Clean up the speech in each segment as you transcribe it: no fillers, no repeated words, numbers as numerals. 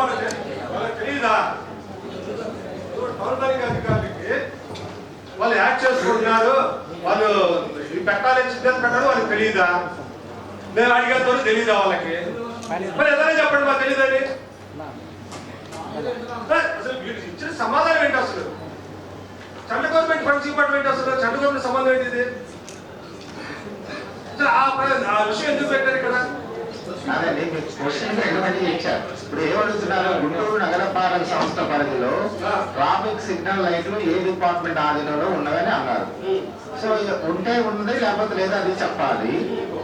వాళ్ళకి తెలియదా? Town planning అధికారులకి వాళ్ళు యాక్ట్ చేసుకుంటున్నారు, వాళ్ళు ఇది పెట్టాలి సిద్ధాంతం పెట్టాలి, వాళ్ళకి తెలియదా? నేను అడిగేంత తెలియదా వాళ్ళకి? మరి ఏదైనా చెప్పండి, మాకు తెలియదని. అసలు వీళ్ళు ఇచ్చిన సమాధానం ఏంటి? అసలు సెంట్రల్ గవర్నమెంట్ ఫండ్స్ ఇవ్వడం ఏంటి? అసలు సెంట్రల్ గవర్నమెంట్ సంబంధం ఏంటి ఇది? ఆ విషయం ఎందుకు పెట్టారు ఇక్కడ? అదండి, మీకు క్వశ్చన్ ఎటువంటి ఇచ్చారు. ఇప్పుడు ఏమడుగుతున్నారు, గుంటూరు నగరపాలక సంస్థ పరిధిలో ట్రాఫిక్ సిగ్నల్ లైట్లు ఏ డిపార్ట్మెంట్ ఆధీనంలో ఉన్నదని అన్నారు. సో ఉంటే ఉన్నది, లేకపోతే లేదా అది చెప్పాలి.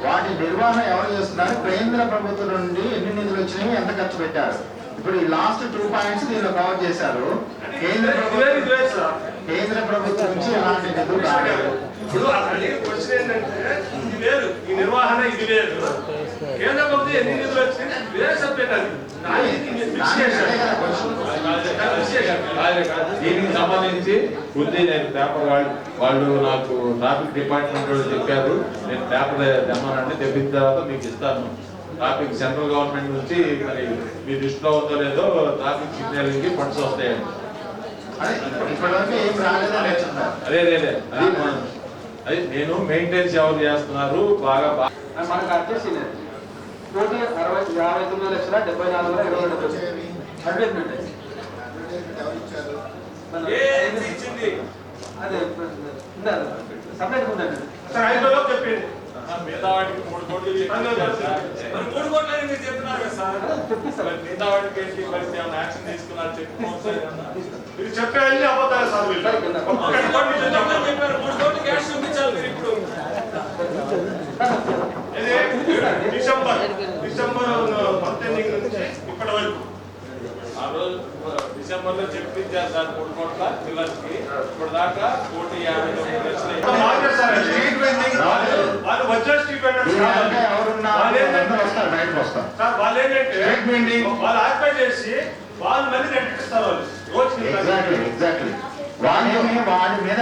వాటి నిర్వహణ ఎవరు చేస్తున్నారు? కేంద్ర ప్రభుత్వం నుండి ఎన్ని నిధులు వచ్చినాయి, ఎంత ఖర్చు పెట్టారు? ఇప్పుడు ఈ లాస్ట్ 2 పాయింట్స్ దీనిలో కవర్ చేశారు. కేంద్ర ప్రభుత్వం నుంచి ఎలాంటి నిధులు రాలేదు. ఇప్పుడు క్వశ్చన్ ఏంటంటే ఇది వేరు, ఈ నిర్వహణ ఇది వేరు. కేంద్ర ప్రభుత్వం ఎన్ని నిధులు వచ్చింది వేరే సబ్జెక్ట్. అది దీనికి సంబంధించి ఉంది. నేను పేపర్ వాళ్ళు నాకు ట్రాఫిక్ డిపార్ట్మెంట్ వాళ్ళు చెప్పారు, నేను పేపర్ తెమ్మానంటే తెప్పిన తర్వాత మీకు ఇస్తాను. ట్రాఫిక్ సెంట్రల్ గవర్నమెంట్ నుంచి మరి మీ దృష్టిలో ఉందో లేదో ట్రాఫిక్ సిగ్నలింగ్ కి ఫండ్స్ వస్తాయండి. అదే అది నేను మెయింటెనెన్స్ ఎవరు చేస్తున్నారు బాగా మనకు వచ్చేసి 59,74,22 అడ్వర్టైజ్మెంట్ అదే సపరేట్ ఉందండి. చెప్పింది మిగతా వాటికి 3 కోట్లు మీరు చెప్తున్నారు కదా సార్. మిగతా వాటికి ఏంటి పరిస్థితి, ఏమైనా యాక్షన్ తీసుకున్నారు మీరు చెప్పేవన్నీ అబద్ధాలు సార్. చెప్పారు 3 కోట్లు క్యాష్ చూపించాలి మీరు. ఇప్పుడు డిసెంబర్ 18 నుంచి ఇప్పటి వరకు ఆ రోజు డిసెంబర్ లో చెప్పించారు సార్ 3 కోట్ల పిల్లలకి. ఇప్పుడు దాకా 1,59,00,000 వాళ్ళు బడ్జెట్ స్ట్రీట్ వాళ్ళు ఏంటంటే వాళ్ళు ఆక్యుపై చేసి వాళ్ళు మళ్ళీ నెట్టిస్తారు. వాళ్ళు వాడి మీద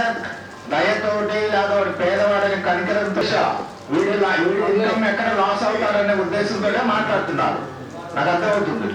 దయతోటి లేదా పేదవాడిని కనికరంతో వీడి ఇన్కమ్ ఎక్కడ లాస్ అవుతారనే ఉద్దేశంతో మాట్లాడుతున్నారు. నాకు అర్థమవుతుంది.